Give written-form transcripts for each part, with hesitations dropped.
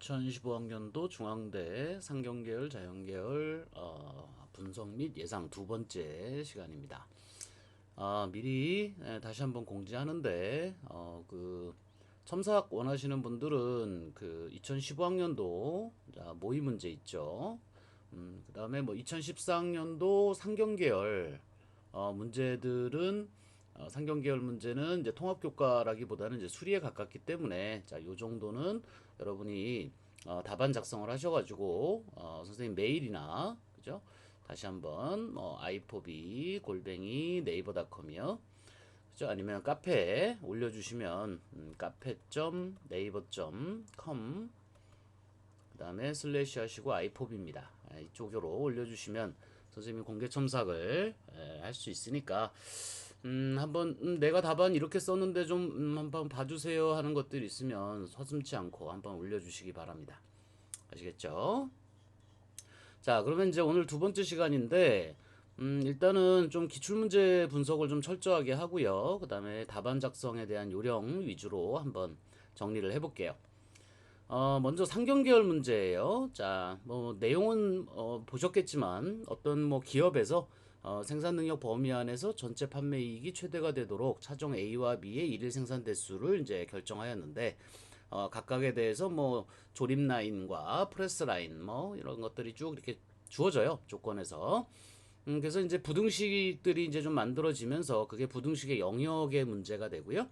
2015학년도 중앙대 상경계열 자연계열 분석 및 예상 두 번째 시간입니다. 미리 다시 한번 공지하는데 그 첨삭 원하시는 분들은 그 2015학년도 모의 문제 있죠. 그 다음에 뭐 2014학년도 상경계열 문제들은 상경계열 문제는 이제 통합교과라기보다는 이제 수리에 가깝기 때문에 요 정도는 여러분이 답안 작성을 하셔가지고 선생님 메일이나 그죠? 다시 한번 아이포비 골뱅이 네이버닷컴이요. 그죠? 아니면 카페에 올려주시면 카페.네이버.com 그 다음에 슬래시 하시고 아이포비입니다. 이쪽으로 올려주시면 선생님이 공개 첨삭을 할 수 있으니까 한번 내가 답안 이렇게 썼는데 좀 한번 봐주세요 하는 것들 있으면 서슴지 않고 한번 올려주시기 바랍니다. 아시겠죠? 자, 그러면 이제 오늘 두 번째 시간인데 일단은 좀 기출문제 분석을 좀 철저하게 하고요. 그 다음에 답안 작성에 대한 요령 위주로 한번 정리를 해볼게요. 먼저 상경계열 문제예요. 자, 뭐 내용은 보셨겠지만 어떤 뭐 기업에서 생산 능력 범위 안에서 전체 판매 이익이 최대가 되도록 차종 A와 B의 일일 생산 대수를 이제 결정하였는데 각각에 대해서 뭐 조립 라인과 프레스 라인 뭐 이런 것들이 쭉 이렇게 주어져요. 조건에서. 그래서 이제 부등식들이 이제 좀 만들어지면서 그게 부등식의 영역의 문제가 되고요.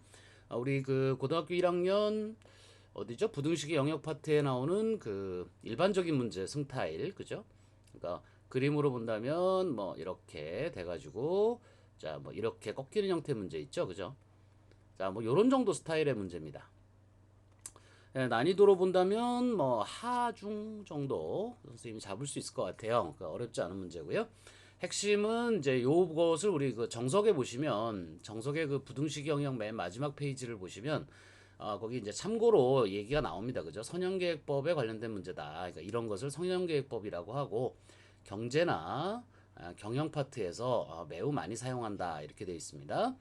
우리 그 고등학교 1학년 어디죠? 부등식의 영역 파트에 나오는 그 일반적인 문제 승타일 그죠? 그러니까 그림으로 본다면 뭐 이렇게 돼가지고 자 뭐 이렇게 꺾이는 형태 문제 있죠, 그죠? 자 뭐 요런 정도 스타일의 문제입니다. 난이도로 본다면 뭐 하중 정도 선생님이 잡을 수 있을 것 같아요. 그러니까 어렵지 않은 문제고요. 핵심은 이제 요것을 우리 그 정석에 보시면 정석의 그 부등식 영역 맨 마지막 페이지를 보시면 거기 이제 참고로 얘기가 나옵니다. 그죠? 선형계획법에 관련된 문제다. 그러니까 이런 것을 선형계획법이라고 하고 경제나 경영 파트에서 매우 많이 사용한다. 이렇게 되어 있습니다.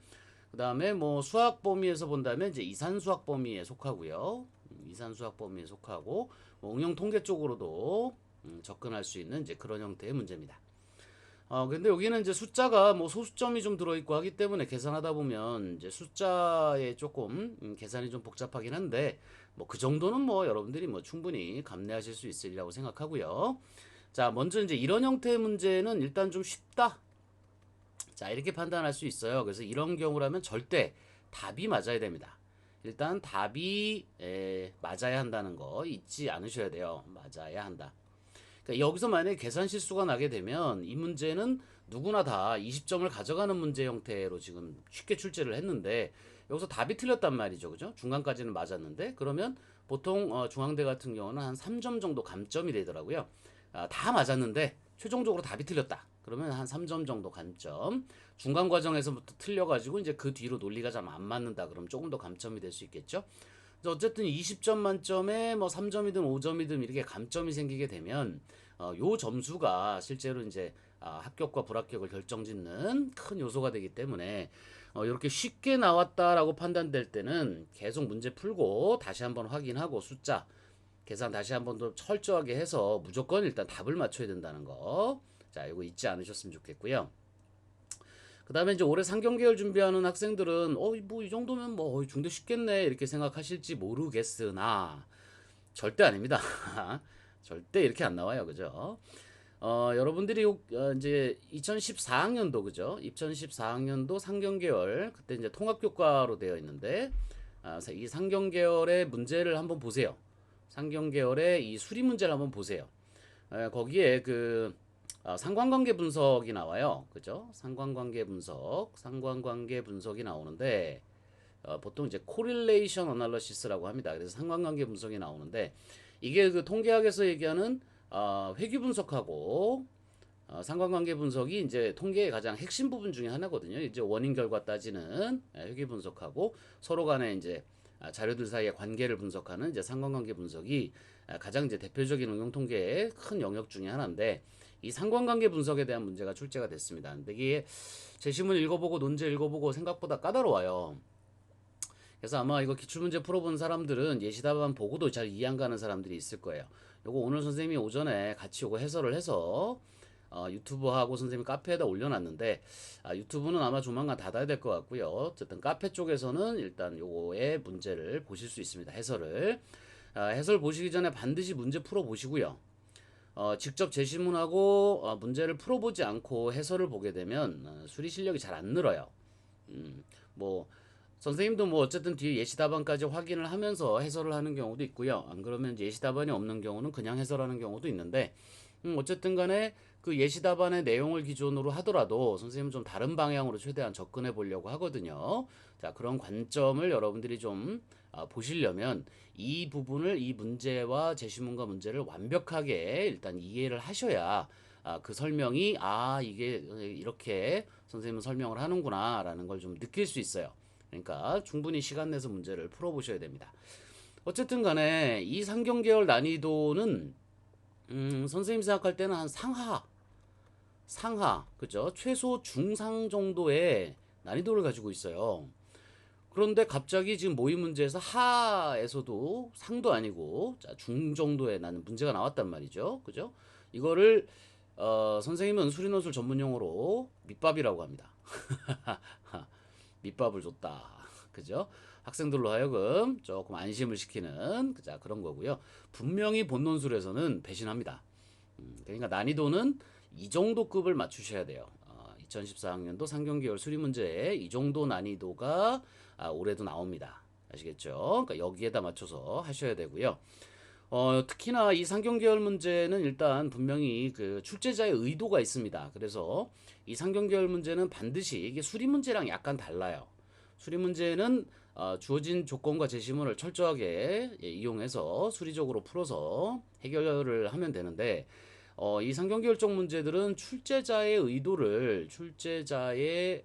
그 다음에 뭐 수학 범위에서 본다면 이제 이산 수학 범위에 속하고요. 이산 수학 범위에 속하고 뭐 응용 통계 쪽으로도 접근할 수 있는 이제 그런 형태의 문제입니다. 근데 여기는 이제 숫자가 뭐 소수점이 좀 들어있고 하기 때문에 계산하다 보면 이제 숫자에 조금 계산이 좀 복잡하긴 한데 뭐 그 정도는 뭐 여러분들이 뭐 충분히 감내하실 수 있으리라고 생각하고요. 자, 먼저 이제 이런 형태의 문제는 일단 좀 쉽다. 자, 이렇게 판단할 수 있어요. 그래서 이런 경우라면 절대 답이 맞아야 됩니다. 일단 답이 맞아야 한다는 거 잊지 않으셔야 돼요. 맞아야 한다. 그러니까 여기서 만약에 계산 실수가 나게 되면 이 문제는 누구나 다 20점을 가져가는 문제 형태로 지금 쉽게 출제를 했는데 여기서 답이 틀렸단 말이죠. 그죠? 중간까지는 맞았는데 그러면 보통 중앙대 같은 경우는 한 3점 정도 감점이 되더라고요. 다 맞았는데 최종적으로 답이 틀렸다. 그러면 한 3점 정도 감점. 중간 과정에서부터 틀려가지고 이제 그 뒤로 논리가 잘 안 맞는다. 그럼 조금 더 감점이 될 수 있겠죠. 어쨌든 20점 만점에 뭐 3점이든 5점이든 이렇게 감점이 생기게 되면 요 점수가 실제로 이제 합격과 불합격을 결정짓는 큰 요소가 되기 때문에 이렇게 쉽게 나왔다라고 판단될 때는 계속 문제 풀고 다시 한번 확인하고 숫자 계산 다시 한번 더 철저하게 해서 무조건 일단 답을 맞춰야 된다는 거. 자, 이거 잊지 않으셨으면 좋겠고요. 그 다음에 이제 올해 상경계열 준비하는 학생들은 뭐 이 정도면 뭐 중대 쉽겠네 이렇게 생각하실지 모르겠으나 절대 아닙니다. 절대 이렇게 안 나와요. 그죠? 여러분들이 이제 2014학년도 그죠? 2014학년도 상경계열 그때 이제 통합교과로 되어 있는데 이 상경계열의 문제를 한번 보세요. 상경계열의 이 수리 문제를 한번 보세요. 거기에 그 상관관계 분석이 나와요. 그죠? 상관관계 분석이 나오는데 보통 이제 correlation analysis라고 합니다. 그래서 상관관계 분석이 나오는데 이게 그 통계학에서 얘기하는 회귀 분석하고 상관관계 분석이 이제 통계의 가장 핵심 부분 중에 하나거든요. 이제 원인 결과 따지는 회귀 분석하고 서로 간에 이제 자료들 사이의 관계를 분석하는 이제 상관관계 분석이 가장 이제 대표적인 응용 통계의 큰 영역 중에 하나인데 이 상관관계 분석에 대한 문제가 출제가 됐습니다. 근데 이게 제시문 읽어보고 논제 읽어보고 생각보다 까다로워요. 그래서 아마 이거 기출문제 풀어본 사람들은 예시답안 보고도 잘 이해 안 가는 사람들이 있을 거예요. 요거 오늘 선생님이 오전에 같이 요거 해설을 해서 유튜브하고 선생님 카페에다 올려놨는데 유튜브는 아마 조만간 닫아야 될 것 같고요. 어쨌든 카페 쪽에서는 일단 요거의 문제를 보실 수 있습니다. 해설을. 해설 보시기 전에 반드시 문제 풀어보시고요. 직접 제시문하고 문제를 풀어보지 않고 해설을 보게 되면 수리 실력이 잘 안 늘어요. 뭐 선생님도 뭐 어쨌든 뒤에 예시 답안까지 확인을 하면서 해설을 하는 경우도 있고요. 안 그러면 예시 답안이 없는 경우는 그냥 해설하는 경우도 있는데 어쨌든 간에 그 예시 답안의 내용을 기준으로 하더라도 선생님은 좀 다른 방향으로 최대한 접근해 보려고 하거든요. 자, 그런 관점을 여러분들이 좀 보시려면 이 부분을 이 문제와 제시문과 문제를 완벽하게 일단 이해를 하셔야 그 설명이 이게 이렇게 선생님은 설명을 하는구나 라는 걸 좀 느낄 수 있어요. 그러니까 충분히 시간 내서 문제를 풀어보셔야 됩니다. 어쨌든 간에 이 상경계열 난이도는 선생님 생각할 때는 한 상하, 그죠? 최소 중상 정도의 난이도를 가지고 있어요. 그런데 갑자기 지금 모의 문제에서 하에서도 상도 아니고 중 정도의 나는 문제가 나왔단 말이죠. 그죠? 이거를 선생님은 수리논술 전문 용어로 밑밥이라고 합니다. 밑밥을 줬다. 그죠? 학생들로 하여금 조금 안심을 시키는 그런 거고요. 분명히 본논술에서는 배신합니다. 그러니까 난이도는 이 정도 급을 맞추셔야 돼요. 2014학년도 상경계열 수리 문제에 이 정도 난이도가 올해도 나옵니다. 아시겠죠? 그러니까 여기에다 맞춰서 하셔야 되고요. 특히나 이 상경계열 문제는 일단 분명히 그 출제자의 의도가 있습니다. 그래서 이 상경계열 문제는 반드시 이게 수리 문제랑 약간 달라요. 수리 문제는 주어진 조건과 제시문을 철저하게 이용해서 수리적으로 풀어서 해결을 하면 되는데 이 상경계열적 문제들은 출제자의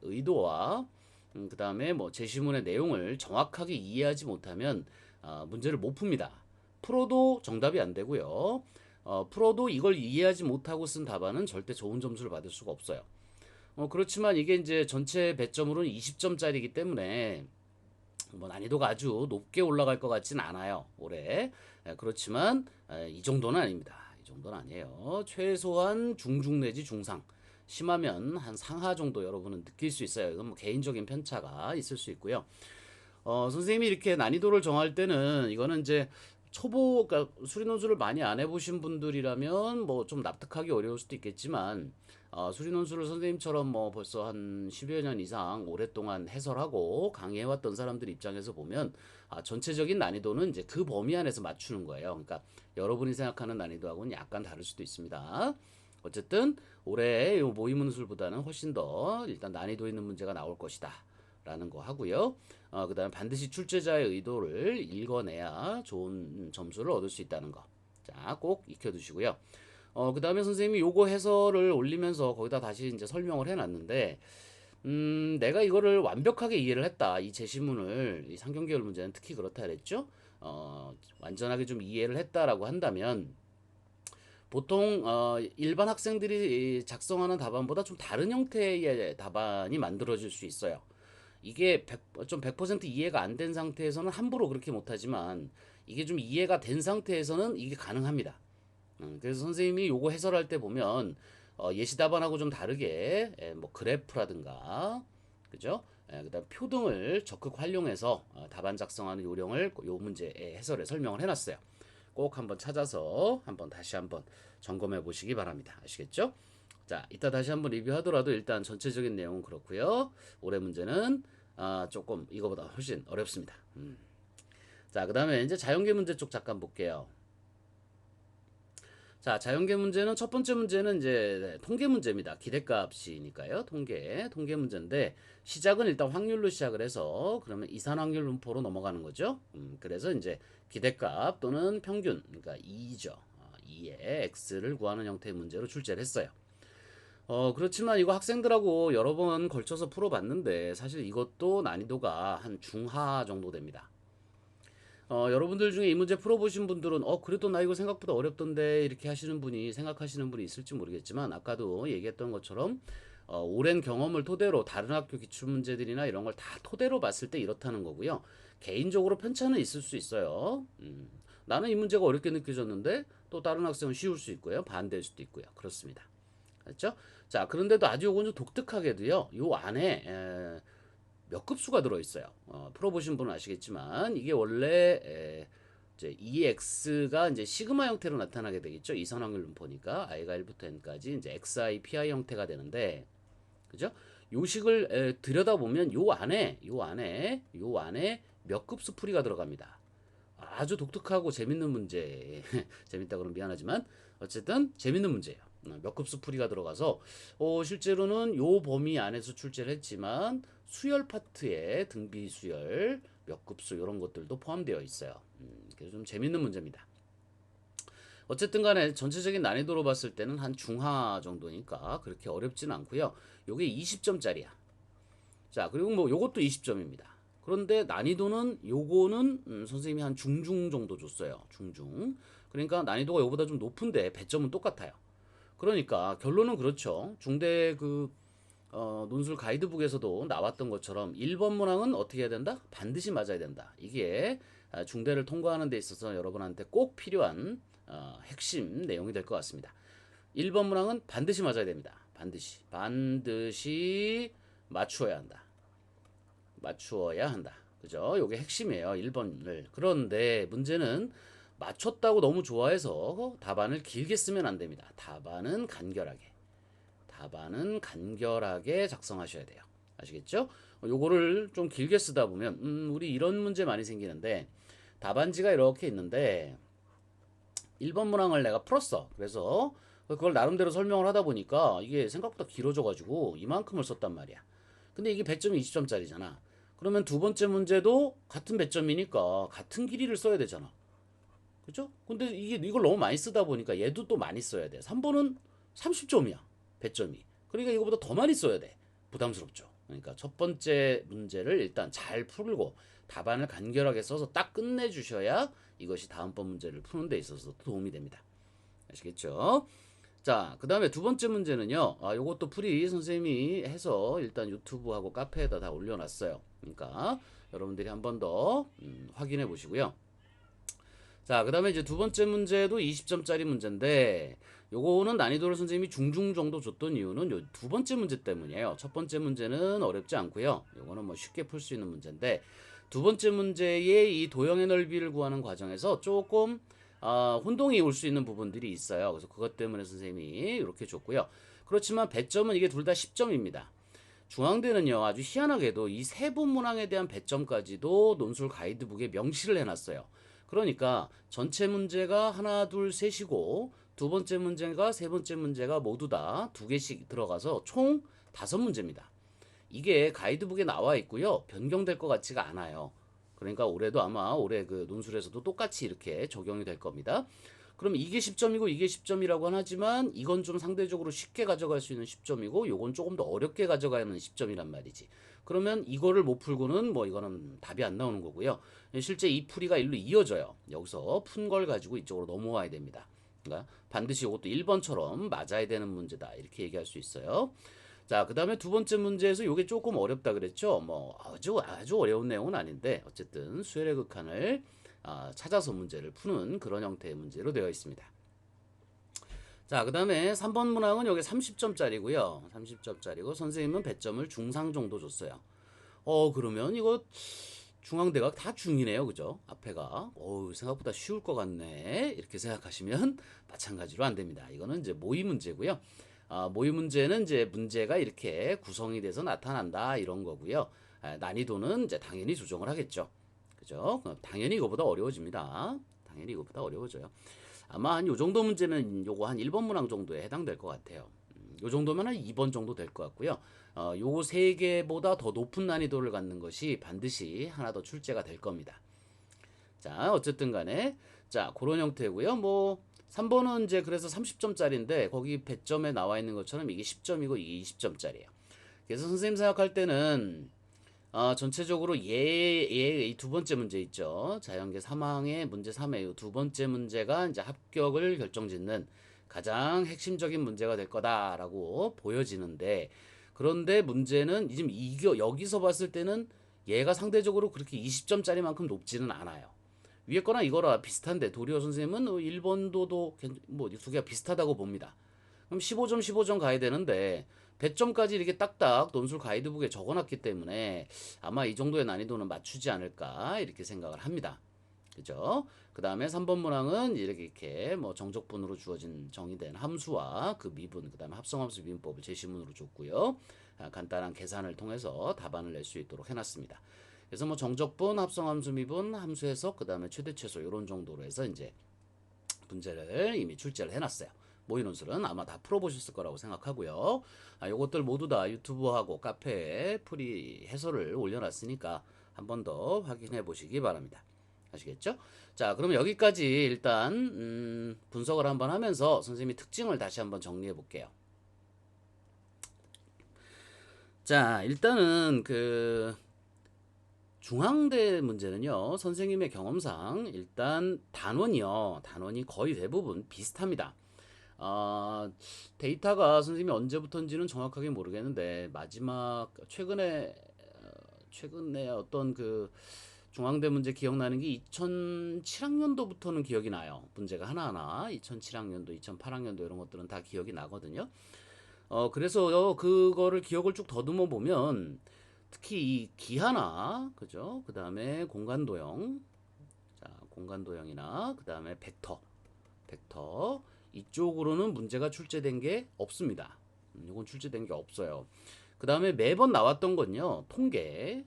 의도와 그 다음에 뭐 제시문의 내용을 정확하게 이해하지 못하면 문제를 못 풉니다. 풀어도 정답이 안 되고요. 풀어도 이걸 이해하지 못하고 쓴 답안은 절대 좋은 점수를 받을 수가 없어요. 그렇지만 이게 이제 전체 배점으로는 20점짜리이기 때문에 뭐 난이도가 아주 높게 올라갈 것 같진 않아요. 올해. 그렇지만 이 정도는 아닙니다. 이 정도는 아니에요. 최소한 중중 내지 중상. 심하면 한 상하 정도 여러분은 느낄 수 있어요. 이건 뭐 개인적인 편차가 있을 수 있고요. 선생님이 이렇게 난이도를 정할 때는 이거는 이제 그러니까 수리논술을 많이 안 해보신 분들이라면 뭐 좀 납득하기 어려울 수도 있겠지만 수리논술을 선생님처럼 뭐 벌써 한 10여 년 이상 오랫동안 해설하고 강의해왔던 사람들 입장에서 보면 전체적인 난이도는 이제 그 범위 안에서 맞추는 거예요. 그러니까 여러분이 생각하는 난이도하고는 약간 다를 수도 있습니다. 어쨌든 올해 모의문술보다는 훨씬 더 일단 난이도 있는 문제가 나올 것이다 라는 거 하고요. 그 다음에 반드시 출제자의 의도를 읽어내야 좋은 점수를 얻을 수 있다는 거. 자, 꼭 익혀두시고요. 그 다음에 선생님이 요거 해설을 올리면서 거기다 다시 이제 설명을 해놨는데, 내가 이거를 완벽하게 이해를 했다. 이 제시문을, 이 상경계열 문제는 특히 그렇다 그랬죠? 완전하게 좀 이해를 했다라고 한다면, 보통 일반 학생들이 작성하는 답안보다 좀 다른 형태의 답안이 만들어질 수 있어요. 이게 좀 100% 이해가 안 된 상태에서는 함부로 그렇게 못하지만 이게 좀 이해가 된 상태에서는 이게 가능합니다. 그래서 선생님이 요거 해설할 때 보면 예시 답안하고 좀 다르게 뭐 그래프라든가 그죠? 그다음 표 등을 적극 활용해서 답안 작성하는 요령을 요 문제 해설에 설명을 해놨어요. 꼭 한번 찾아서 다시 한번 점검해 보시기 바랍니다. 아시겠죠? 자, 이따 다시 한번 리뷰하더라도 일단 전체적인 내용은 그렇고요. 올해 문제는 조금 이거보다 훨씬 어렵습니다. 자, 그 다음에 이제 자연계 문제 쪽 잠깐 볼게요. 자, 자연계 문제는 첫 번째 문제는 이제 통계 문제입니다. 기대값이니까요. 통계 문제인데 시작은 일단 확률로 시작을 해서 그러면 이산 확률 분포로 넘어가는 거죠. 그래서 이제 기대값 또는 평균, 그러니까 2죠. 2의 x를 구하는 형태의 문제로 출제를 했어요. 그렇지만 이거 학생들하고 여러 번 걸쳐서 풀어봤는데 사실 이것도 난이도가 한 중하 정도 됩니다. 여러분들 중에 이 문제 풀어보신 분들은 그래도 나 이거 생각보다 어렵던데 이렇게 생각하시는 분이 있을지 모르겠지만 아까도 얘기했던 것처럼 오랜 경험을 토대로 다른 학교 기출문제들이나 이런 걸 다 토대로 봤을 때 이렇다는 거고요. 개인적으로 편차는 있을 수 있어요. 나는 이 문제가 어렵게 느껴졌는데 또 다른 학생은 쉬울 수 있고요. 반대일 수도 있고요. 그렇습니다. 그렇죠? 자, 그런데도 아주 요건 좀 독특하게도요. 요 안에 몇 급수가 들어있어요. 풀어보신 분은 아시겠지만 이게 원래 이제 EX가 이제 시그마 형태로 나타나게 되겠죠. 이선확률 분포니까 i가 1부터 n까지 이제 xi, pi 형태가 되는데, 그죠? 요 식을 들여다보면 요 안에 몇 급수 풀이가 들어갑니다. 아주 독특하고 재밌는 문제. 재밌다 그러면 미안하지만 어쨌든 재밌는 문제예요. 몇 급수 풀이가 들어가서 실제로는 요 범위 안에서 출제를 했지만 수열 파트에 등비 수열, 몇 급수 이런 것들도 포함되어 있어요. 그래서 좀 재밌는 문제입니다. 어쨌든 간에 전체적인 난이도로 봤을 때는 한 중하 정도니까 그렇게 어렵진 않고요. 요게 20점짜리야. 자, 그리고 뭐 요것도 20점입니다. 그런데 난이도는 요거는 선생님이 한 중중 정도 줬어요. 중중. 그러니까 난이도가 요보다 좀 높은데 배점은 똑같아요. 그러니까 결론은 그렇죠. 중대 논술 가이드북에서도 나왔던 것처럼 1번 문항은 어떻게 해야 된다? 반드시 맞아야 된다. 이게 중대를 통과하는 데 있어서 여러분한테 꼭 필요한 핵심 내용이 될 것 같습니다. 1번 문항은 반드시 맞아야 됩니다. 반드시 맞추어야 한다. 맞추어야 한다. 그죠? 요게 핵심이에요. 1번을. 그런데 문제는 맞췄다고 너무 좋아해서 답안을 길게 쓰면 안 됩니다. 답안은 간결하게 작성하셔야 돼요. 아시겠죠? 요거를 좀 길게 쓰다 보면 우리 이런 문제 많이 생기는데, 답안지가 이렇게 있는데 1번 문항을 내가 풀었어. 그래서 그걸 나름대로 설명을 하다 보니까 이게 생각보다 길어져가지고 이만큼을 썼단 말이야. 근데 이게 배점이 20점짜리잖아. 그러면 두 번째 문제도 같은 배점이니까 같은 길이를 써야 되잖아. 그죠? 근데 이걸 너무 많이 쓰다 보니까 얘도 또 많이 써야 돼. 3번은 30점이야. 배점이. 그러니까 이거보다 더 많이 써야 돼. 부담스럽죠. 그러니까 첫 번째 문제를 일단 잘 풀고 답안을 간결하게 써서 딱 끝내주셔야 이것이 다음번 문제를 푸는 데 있어서 도움이 됩니다. 아시겠죠? 자, 그 다음에 두 번째 문제는요. 요것도 풀이 선생님이 해서 일단 유튜브하고 카페에다 다 올려놨어요. 그러니까 여러분들이 한 번 더 확인해 보시고요. 자, 그 다음에 이제 두 번째 문제도 20점짜리 문제인데, 요거는 난이도를 선생님이 중중 정도 줬던 이유는 요 두 번째 문제 때문이에요. 첫 번째 문제는 어렵지 않고요. 요거는 뭐 쉽게 풀 수 있는 문제인데, 두 번째 문제의 이 도형의 넓이를 구하는 과정에서 조금 혼동이 올 수 있는 부분들이 있어요. 그래서 그것 때문에 선생님이 이렇게 줬고요. 그렇지만 배점은 이게 둘 다 10점입니다. 중앙대는요, 아주 희한하게도 이 세부 문항에 대한 배점까지도 논술 가이드북에 명시를 해놨어요. 그러니까 전체 문제가 하나, 둘, 셋이고 두 번째 문제가 세 번째 문제가 모두 다 두 개씩 들어가서 총 5문제입니다. 이게 가이드북에 나와 있고요. 변경될 것 같지가 않아요. 그러니까 올해도 아마 올해 그 논술에서도 똑같이 이렇게 적용이 될 겁니다. 그럼 이게 10점이고 이게 10점이라고 하지만 이건 좀 상대적으로 쉽게 가져갈 수 있는 10점이고 요건 조금 더 어렵게 가져가는 10점이란 말이지. 그러면 이거를 못 풀고는 뭐 이거는 답이 안 나오는 거고요. 실제 이 풀이가 일로 이어져요. 여기서 푼 걸 가지고 이쪽으로 넘어와야 됩니다. 그러니까 반드시 이것도 1번처럼 맞아야 되는 문제다. 이렇게 얘기할 수 있어요. 자, 그 다음에 두 번째 문제에서 이게 조금 어렵다 그랬죠. 뭐 아주 어려운 내용은 아닌데 어쨌든 수열의 극한을 찾아서 문제를 푸는 그런 형태의 문제로 되어 있습니다. 자, 그 다음에 3번 문항은 여기 30점짜리고요. 30점짜리고 선생님은 배점을 중상 정도 줬어요. 그러면 이거 중앙대각 다 중이네요. 그죠? 앞에가. 생각보다 쉬울 것 같네. 이렇게 생각하시면 마찬가지로 안 됩니다. 이거는 이제 모의 문제고요. 모의 문제는 이제 문제가 이렇게 구성이 돼서 나타난다 이런 거고요. 난이도는 이제 당연히 조정을 하겠죠. 그죠? 당연히 이거보다 어려워집니다. 당연히 이거보다 어려워져요. 아마 한 요 정도 문제는 요거 한 1번 문항 정도에 해당될 것 같아요. 요 정도면 한 2번 정도 될 것 같고요. 요 세 개보다 더 높은 난이도를 갖는 것이 반드시 하나 더 출제가 될 겁니다. 자, 어쨌든 간에 자, 그런 형태고요. 뭐 3번은 이제 그래서 30점짜리인데 거기 배점에 나와 있는 것처럼 이게 10점이고 이게 20점짜리예요. 그래서 선생님 생각할 때는 전체적으로 이 두 번째 문제 있죠. 자연계 3항의 문제 3의 두 번째 문제가 이제 합격을 결정짓는 가장 핵심적인 문제가 될 거다라고 보여지는데, 그런데 문제는 지금 여기서 봤을 때는 얘가 상대적으로 그렇게 20점짜리만큼 높지는 않아요. 위에 거나 이거랑 비슷한데 도리어 선생님은 1번도도 뭐두 개가 비슷하다고 봅니다. 그럼 15점 15점 가야 되는데 100점까지 이렇게 딱딱 논술 가이드북에 적어놨기 때문에 아마 이 정도의 난이도는 맞추지 않을까 이렇게 생각을 합니다. 그죠? 그 다음에 3번 문항은 이렇게 뭐 정적분으로 주어진 정의된 함수와 그 미분, 그 다음에 합성함수 미분법을 제시문으로 줬고요. 간단한 계산을 통해서 답안을 낼 수 있도록 해놨습니다. 그래서 뭐 정적분, 합성함수 미분, 함수 해석, 그 다음에 최대 최소 이런 정도로 해서 이제 문제를 이미 출제를 해놨어요. 모의 논술은 아마 다 풀어보셨을 거라고 생각하고요. 요것들 모두 다 유튜브하고 카페에 프리 해설을 올려놨으니까 한 번 더 확인해 보시기 바랍니다. 아시겠죠? 자, 그럼 여기까지 일단 분석을 한번 하면서 선생님이 특징을 다시 한번 정리해 볼게요. 자, 일단은 그 중앙대 문제는요, 선생님의 경험상 일단 단원이 거의 대부분 비슷합니다. 데이터가 선생님이 언제부터인지는 정확하게 모르겠는데 마지막 최근에 어떤 그 중앙대 문제 기억나는 게 2007학년도부터는 기억이 나요. 문제가 하나하나 2007학년도, 2008학년도 이런 것들은 다 기억이 나거든요. 그래서 그거를 기억을 쭉 더듬어 보면 특히 이 기하나 그죠? 그 다음에 공간도형, 자 공간도형이나 그 다음에 벡터 이쪽으로는 문제가 출제된 게 없습니다. 이건 출제된 게 없어요. 그 다음에 매번 나왔던 건요 통계.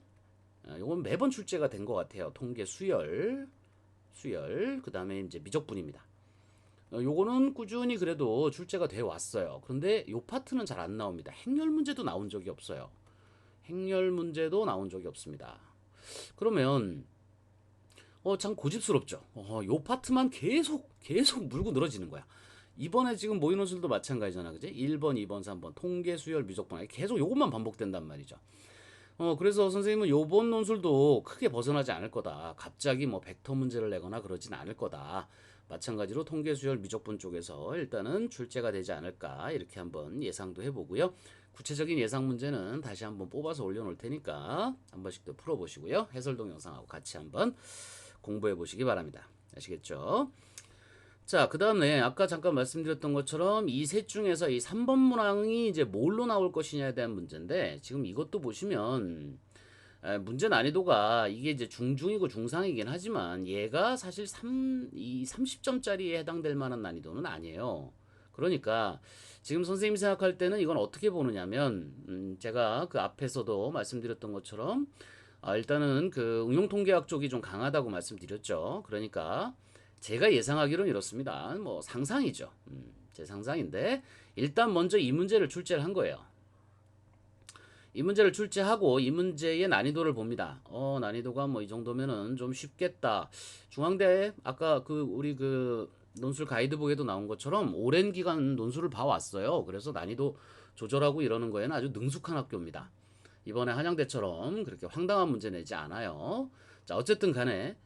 이건 매번 출제가 된 것 같아요. 통계 수열, 그 다음에 이제 미적분입니다. 요거는 꾸준히 그래도 출제가 돼 왔어요. 그런데 요 파트는 잘 안 나옵니다. 행렬 문제도 나온 적이 없어요. 행렬 문제도 나온 적이 없습니다. 그러면 참 고집스럽죠. 요 파트만 계속 물고 늘어지는 거야. 이번에 지금 모의 논술도 마찬가지잖아, 그지? 1번, 2번, 3번 통계, 수열, 미적분 계속 요것만 반복된단 말이죠. 그래서 선생님은 요번 논술도 크게 벗어나지 않을 거다. 갑자기 뭐 벡터 문제를 내거나 그러진 않을 거다. 마찬가지로 통계, 수열, 미적분 쪽에서 일단은 출제가 되지 않을까 이렇게 한번 예상도 해보고요. 구체적인 예상 문제는 다시 한번 뽑아서 올려놓을 테니까 한 번씩 더 풀어보시고요. 해설 동영상하고 같이 한번 공부해 보시기 바랍니다. 아시겠죠? 자, 그 다음에 아까 잠깐 말씀드렸던 것처럼 이 셋 중에서 이 3번 문항이 이제 뭘로 나올 것이냐에 대한 문제인데 지금 이것도 보시면 문제 난이도가 이게 이제 중중이고 중상이긴 하지만 얘가 사실 이 30점짜리에 해당될 만한 난이도는 아니에요. 그러니까 지금 선생님이 생각할 때는 이건 어떻게 보느냐면 제가 그 앞에서도 말씀드렸던 것처럼 일단은 그 응용통계학 쪽이 좀 강하다고 말씀드렸죠. 그러니까 제가 예상하기로는 이렇습니다. 뭐 상상이죠. 제 상상인데 일단 먼저 이 문제를 출제를 한 거예요. 이 문제를 출제하고 이 문제의 난이도를 봅니다. 난이도가 뭐 이 정도면은 좀 쉽겠다. 중앙대 아까 우리 논술 가이드북에도 나온 것처럼 오랜 기간 논술을 봐왔어요. 그래서 난이도 조절하고 이러는 거에는 아주 능숙한 학교입니다. 이번에 한양대처럼 그렇게 황당한 문제 내지 않아요. 자, 어쨌든 간에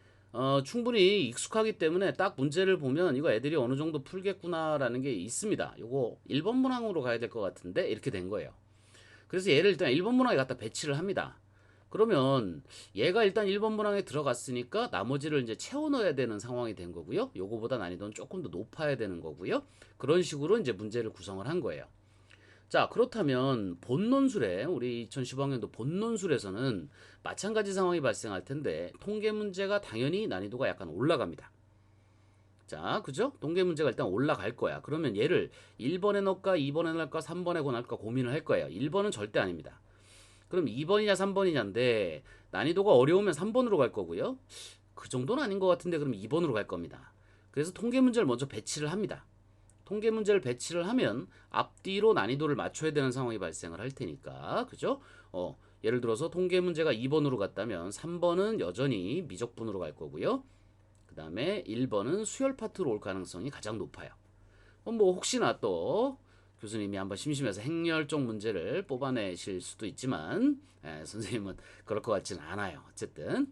충분히 익숙하기 때문에 딱 문제를 보면 이거 애들이 어느 정도 풀겠구나라는 게 있습니다. 요거 1번 문항으로 가야 될 것 같은데 이렇게 된 거예요. 그래서 얘를 일단 1번 문항에 갖다 배치를 합니다. 그러면 얘가 일단 1번 문항에 들어갔으니까 나머지를 이제 채워 넣어야 되는 상황이 된 거고요. 요거보다 난이도는 조금 더 높아야 되는 거고요. 그런 식으로 이제 문제를 구성을 한 거예요. 자, 그렇다면 본논술에 우리 2015학년도 본논술에서는 마찬가지 상황이 발생할 텐데 통계 문제가 당연히 난이도가 약간 올라갑니다. 자, 그죠? 통계 문제가 일단 올라갈 거야. 그러면 얘를 1번에 넣을까, 2번에 넣을까, 3번에 넣을까 고민을 할 거예요. 1번은 절대 아닙니다. 그럼 2번이냐 3번이냐인데 난이도가 어려우면 3번으로 갈 거고요. 그 정도는 아닌 것 같은데 그럼 2번으로 갈 겁니다. 그래서 통계 문제를 먼저 배치를 합니다. 통계 문제를 배치를 하면 앞뒤로 난이도를 맞춰야 되는 상황이 발생을 할 테니까 그죠? 예를 들어서 통계 문제가 2번으로 갔다면 3번은 여전히 미적분으로 갈 거고요. 그 다음에 1번은 수열 파트로 올 가능성이 가장 높아요. 뭐 혹시나 또 교수님이 한번 심심해서 행렬 쪽 문제를 뽑아내실 수도 있지만 선생님은 그럴 것 같지는 않아요. 어쨌든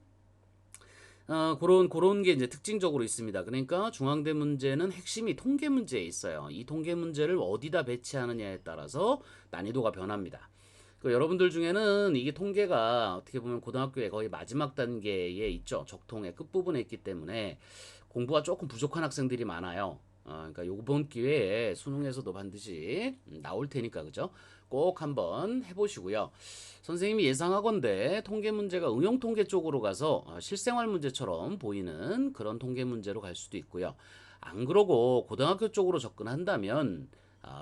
그런 게 이제 특징적으로 있습니다. 그러니까 중앙대 문제는 핵심이 통계 문제에 있어요. 이 통계 문제를 어디다 배치하느냐에 따라서 난이도가 변합니다. 그 여러분들 중에는 이게 통계가 어떻게 보면 고등학교의 거의 마지막 단계에 있죠. 적통의 끝부분에 있기 때문에 공부가 조금 부족한 학생들이 많아요. 그러니까 요번 기회에 수능에서도 반드시 나올 테니까 그죠? 꼭 한번 해보시고요. 선생님이 예상하건대 통계 문제가 응용 통계 쪽으로 가서 실생활 문제처럼 보이는 그런 통계 문제로 갈 수도 있고요. 안 그러고 고등학교 쪽으로 접근한다면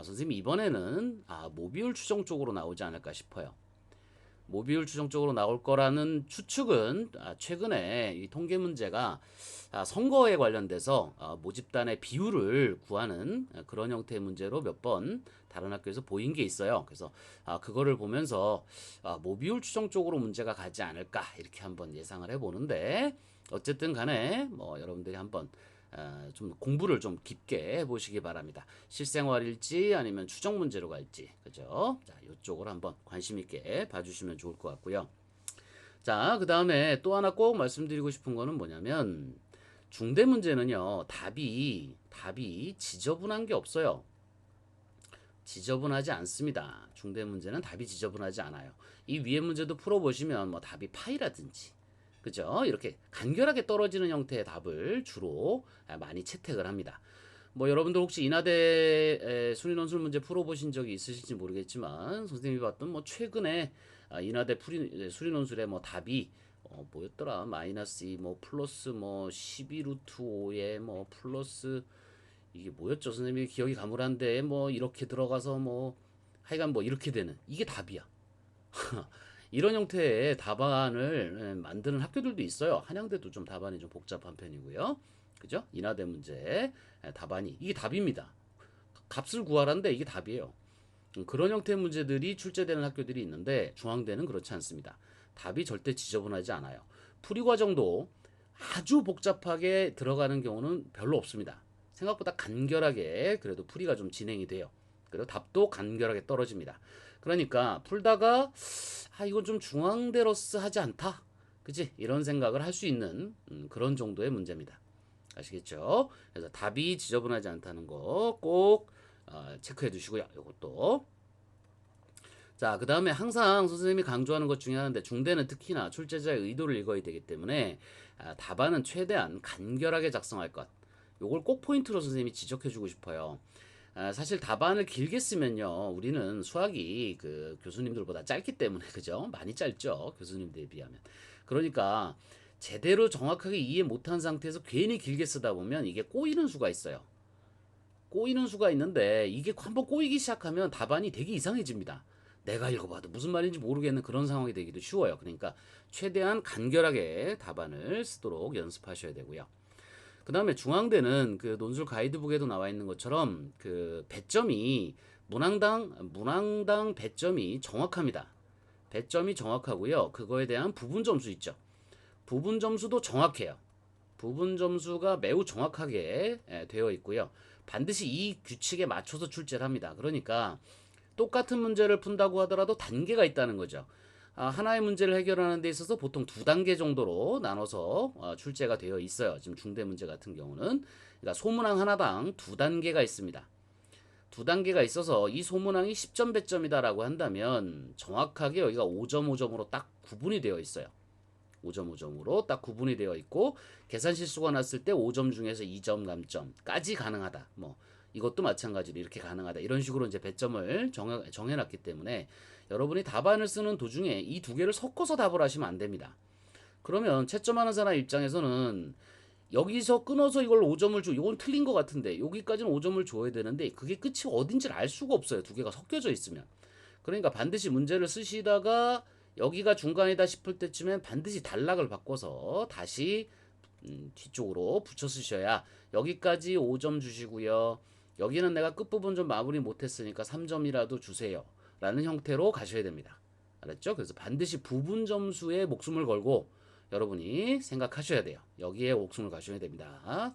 선생님 이번에는 모비율 추정 쪽으로 나오지 않을까 싶어요. 모비율 추정 쪽으로 나올 거라는 추측은 최근에 이 통계 문제가 선거에 관련돼서 모집단의 비율을 구하는 그런 형태의 문제로 몇 번 다른 학교에서 보인 게 있어요. 그래서 그거를 보면서 모비율 추정 쪽으로 문제가 가지 않을까 이렇게 한번 예상을 해보는데 어쨌든 간에 뭐 여러분들이 한번 좀 공부를 좀 깊게 해보시기 바랍니다. 실생활일지 아니면 추정 문제로 갈지 그죠? 자, 이쪽으로 한번 관심 있게 봐주시면 좋을 것 같고요. 자, 그 다음에 또 하나 꼭 말씀드리고 싶은 거는 뭐냐면 중대 문제는요 답이 지저분한 게 없어요. 지저분하지 않습니다. 중대 문제는 답이 지저분하지 않아요. 이 위에 문제도 풀어보시면 뭐 답이 파이라든지 그죠? 이렇게 간결하게 떨어지는 형태의 답을 주로 많이 채택을 합니다. 뭐 여러분들 혹시 인하대 수리논술 문제 풀어보신 적이 있으실지 모르겠지만 선생님이 봤던 뭐 최근에 인하대 수리논술의 뭐 답이 뭐였더라 마이너스 2 뭐 플러스 뭐 12 루트 5에 뭐 플러스 이게 뭐였죠 선생님이 기억이 가물한데 뭐 이렇게 들어가서 뭐 하여간 뭐 이렇게 되는 이게 답이야. 이런 형태의 답안을 만드는 학교들도 있어요. 한양대도 좀 답안이 좀 복잡한 편이고요. 그죠? 인하대 문제 답안이 이게 답입니다. 값을 구하라는데 이게 답이에요. 그런 형태의 문제들이 출제되는 학교들이 있는데 중앙대는 그렇지 않습니다. 답이 절대 지저분하지 않아요. 풀이 과정도 아주 복잡하게 들어가는 경우는 별로 없습니다. 생각보다 간결하게 그래도 풀이가 좀 진행이 돼요. 그리고 답도 간결하게 떨어집니다. 그러니까 풀다가 이건 좀 중앙대로스 하지 않다. 그치? 이런 생각을 할 수 있는 그런 정도의 문제입니다. 아시겠죠? 그래서 답이 지저분하지 않다는 거 꼭 체크해 두시고요. 이것도. 자, 그 다음에 항상 선생님이 강조하는 것 중에 하나인데 중대는 특히나 출제자의 의도를 읽어야 되기 때문에 답안은 최대한 간결하게 작성할 것. 요걸 꼭 포인트로 선생님이 지적해 주고 싶어요. 사실 답안을 길게 쓰면요 우리는 수학이 그 교수님들보다 짧기 때문에 그죠 많이 짧죠 교수님들에 비하면 그러니까 제대로 정확하게 이해 못한 상태에서 괜히 길게 쓰다 보면 이게 꼬이는 수가 있어요. 꼬이는 수가 있는데 이게 한번 꼬이기 시작하면 답안이 되게 이상해집니다. 내가 읽어봐도 무슨 말인지 모르겠는 그런 상황이 되기도 쉬워요. 그러니까 최대한 간결하게 답안을 쓰도록 연습하셔야 되고요. 그 다음에 중앙대는 그 논술 가이드북에도 나와 있는 것처럼 그 배점이 문항당 배점이 정확합니다. 배점이 정확하고요. 그거에 대한 부분 점수 있죠. 부분 점수도 정확해요. 부분 점수가 매우 정확하게 되어 있고요. 반드시 이 규칙에 맞춰서 출제를 합니다. 그러니까 똑같은 문제를 푼다고 하더라도 단계가 있다는 거죠. 하나의 문제를 해결하는 데 있어서 보통 두 단계 정도로 나눠서 출제가 되어 있어요. 지금 중대 문제 같은 경우는 그러니까 소문항 하나당 두 단계가 있습니다. 두 단계가 있어서 이 소문항이 10점 배점이다라고 한다면 정확하게 여기가 5점 5점으로 딱 구분이 되어 있어요. 5점 5점으로 딱 구분이 되어 있고 계산 실수가 났을 때 5점 중에서 2점 감점까지 가능하다. 뭐 이것도 마찬가지로 이렇게 가능하다. 이런 식으로 이제 배점을 정해놨기 때문에 여러분이 답안을 쓰는 도중에 이 두 개를 섞어서 답을 하시면 안 됩니다. 그러면 채점하는 사람 입장에서는 여기서 끊어서 이걸 5점을 줘. 이건 틀린 것 같은데 여기까지는 5점을 줘야 되는데 그게 끝이 어딘지를 알 수가 없어요. 두 개가 섞여져 있으면. 그러니까 반드시 문제를 쓰시다가 여기가 중간이다 싶을 때쯤엔 반드시 단락을 바꿔서 다시 뒤쪽으로 붙여 쓰셔야 여기까지 5점 주시고요. 여기는 내가 끝부분 좀 마무리 못했으니까 3점이라도 주세요. 라는 형태로 가셔야 됩니다. 알았죠? 그래서 반드시 부분 점수에 목숨을 걸고 여러분이 생각하셔야 돼요. 여기에 목숨을 거셔야 됩니다.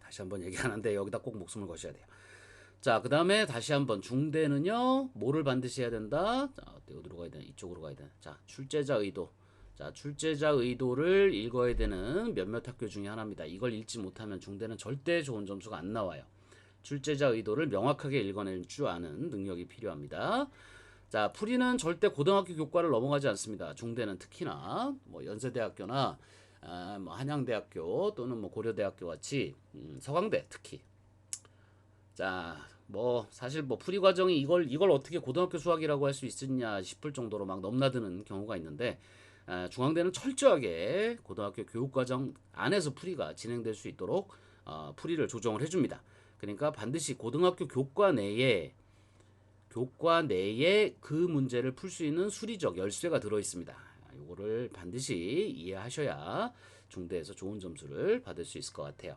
다시 한번 얘기하는데 여기다 꼭 목숨을 거셔야 돼요. 자, 그 다음에 다시 한번 중대는요 뭐를 반드시 해야 된다. 자, 어디로 가야 되나? 이쪽으로 가야 되나? 자, 출제자 의도. 자, 출제자 의도를 읽어야 되는 몇몇 학교 중에 하나입니다. 이걸 읽지 못하면 중대는 절대 좋은 점수가 안 나와요. 출제자 의도를 명확하게 읽어낼 줄 아는 능력이 필요합니다. 자, 풀이는 절대 고등학교 교과를 넘어가지 않습니다. 중대는 특히나 뭐 연세대학교나 뭐 한양대학교 또는 뭐 고려대학교 같이 서강대 특히. 자, 뭐 사실 뭐 풀이 과정이 이걸 어떻게 고등학교 수학이라고 할 수 있었냐 싶을 정도로 막 넘나드는 경우가 있는데 중앙대는 철저하게 고등학교 교육과정 안에서 풀이가 진행될 수 있도록 풀이를 조정을 해줍니다. 그러니까 반드시 고등학교 교과 내에 그 문제를 풀 수 있는 수리적 열쇠가 들어 있습니다. 이거를 반드시 이해하셔야 중대에서 좋은 점수를 받을 수 있을 것 같아요.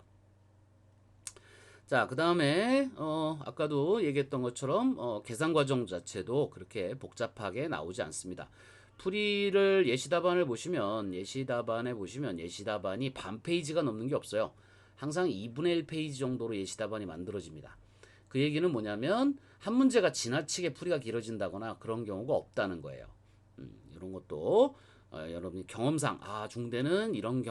자, 그 다음에 아까도 얘기했던 것처럼 계산 과정 자체도 그렇게 복잡하게 나오지 않습니다. 풀이를 예시답안에 보시면 예시답안이 반 페이지가 넘는 게 없어요. 항상 2분의 1 페이지 정도로 예시답안이 만들어집니다. 그 얘기는 뭐냐면 한 문제가 지나치게 풀이가 길어진다거나 그런 경우가 없다는 거예요. 이런 것도 여러분이 경험상 중대는 이런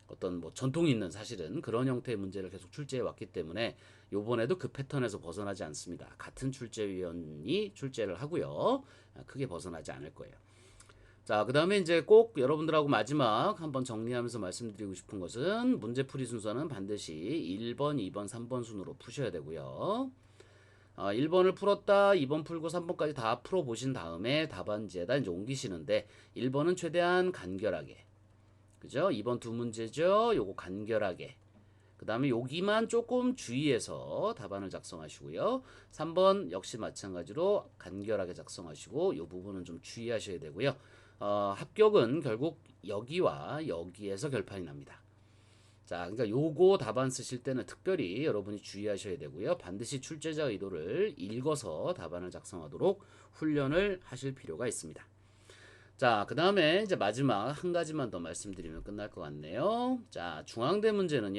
어떤 뭐 전통이 있는 사실은 그런 형태의 문제를 계속 출제해 왔기 때문에 요번에도 그 패턴에서 벗어나지 않습니다. 같은 출제위원이 출제를 하고요. 크게 벗어나지 않을 거예요. 자, 그 다음에 이제 꼭 여러분들하고 마지막 한번 정리하면서 말씀드리고 싶은 것은 문제풀이 순서는 반드시 1번, 2번, 3번 순으로 푸셔야 되고요. 1번을 풀었다, 2번 풀고 3번까지 다 풀어보신 다음에 답안지에다 이제 옮기시는데 1번은 최대한 간결하게, 그죠? 2번 두 문제죠. 요거 간결하게. 그 다음에 여기만 조금 주의해서 답안을 작성하시고요. 3번 역시 마찬가지로 간결하게 작성하시고 이 부분은 좀 주의하셔야 되고요. 합격은 결국 여기와 여기에서 결판이 납니다. 자, 그러니까 요거 답안 쓰실 때는 특별히 여러분이 주의하셔야 되고요. 반드시 출제자 의도를 읽어서 답안을 작성하도록 훈련을 하실 필요가 있습니다. 자, 그 다음에 이제 마지막 한 가지만 더 말씀드리면 끝날 것 같네요. 자, 중앙대 문제는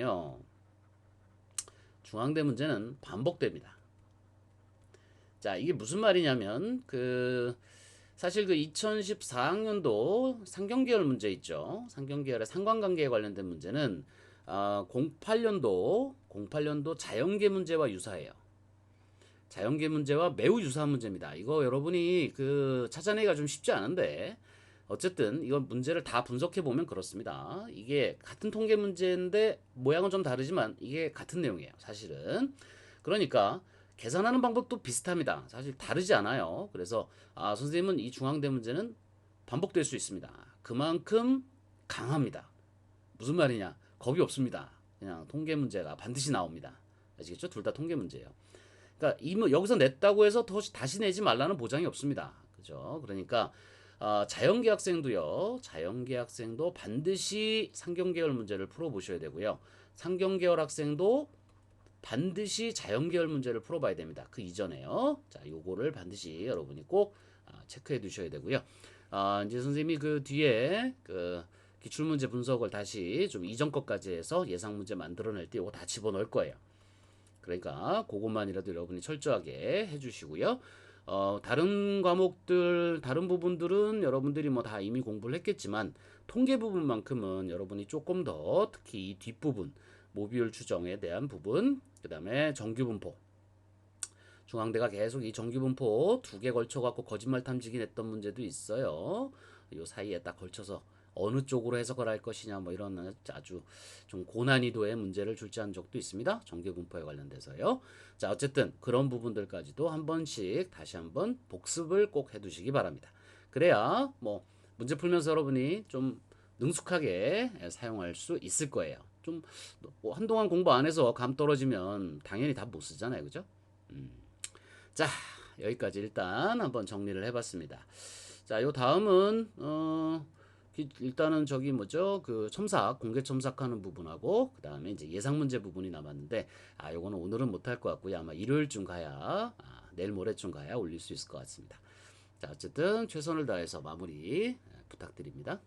반복됩니다. 자, 이게 무슨 말이냐면 사실 2014학년도 상경계열 문제 있죠. 상경계열의 상관관계에 관련된 문제는 08년도 자연계 문제와 유사해요. 자연계 문제와 매우 유사한 문제입니다. 이거 여러분이 찾아내기가 좀 쉽지 않은데 어쨌든 이건 문제를 다 분석해 보면 그렇습니다. 이게 같은 통계 문제인데 모양은 좀 다르지만 이게 같은 내용이에요. 사실은. 그러니까 계산하는 방법도 비슷합니다. 사실 다르지 않아요. 그래서 선생님은 이 중앙대 문제는 반복될 수 있습니다. 그만큼 강합니다. 무슨 말이냐? 겁이 없습니다. 그냥 통계 문제가 반드시 나옵니다. 아시겠죠? 둘 다 통계 문제예요. 그러니까 여기서 냈다고 해서 다시 내지 말라는 보장이 없습니다. 그죠? 그러니까 자연계 학생도 반드시 상경계열 문제를 풀어보셔야 되고요. 상경계열 학생도 반드시 자연계열 문제를 풀어봐야 됩니다. 그 이전에요. 자, 요거를 반드시 여러분이 꼭 체크해 두셔야 되고요. 이제 선생님이 그 뒤에 기출문제 분석을 다시 좀 이전 것까지 해서 예상 문제 만들어낼 때 요거 다 집어넣을 거예요. 그러니까 그것만이라도 여러분이 철저하게 해주시고요. 다른 부분들은 여러분들이 뭐 다 이미 공부를 했겠지만 통계 부분만큼은 여러분이 조금 더 특히 이 뒷부분 모비율 추정에 대한 부분, 그 다음에 정규분포. 중앙대가 계속 이 정규분포 2개 걸쳐갖고 거짓말 탐지기 냈던 문제도 있어요. 요 사이에 딱 걸쳐서 어느 쪽으로 해석을 할 것이냐 뭐 이런 아주 좀 고난이도의 문제를 출제한 적도 있습니다. 정규분포에 관련돼서요. 자, 어쨌든 그런 부분들까지도 한 번씩 다시 한번 복습을 꼭 해두시기 바랍니다. 그래야 뭐 문제 풀면서 여러분이 좀 능숙하게 사용할 수 있을 거예요. 뭐 한동안 공부 안 해서 감 떨어지면 당연히 답 못 쓰잖아요. 그죠? 자, 여기까지 일단 한번 정리를 해봤습니다. 자, 요 다음은 일단은 공개 첨삭하는 부분하고 그 다음에 이제 예상 문제 부분이 남았는데 요거는 오늘은 못할 것 같고요. 아마 일요일쯤 가야 내일 모레쯤 가야 올릴 수 있을 것 같습니다. 자, 어쨌든 최선을 다해서 마무리 부탁드립니다.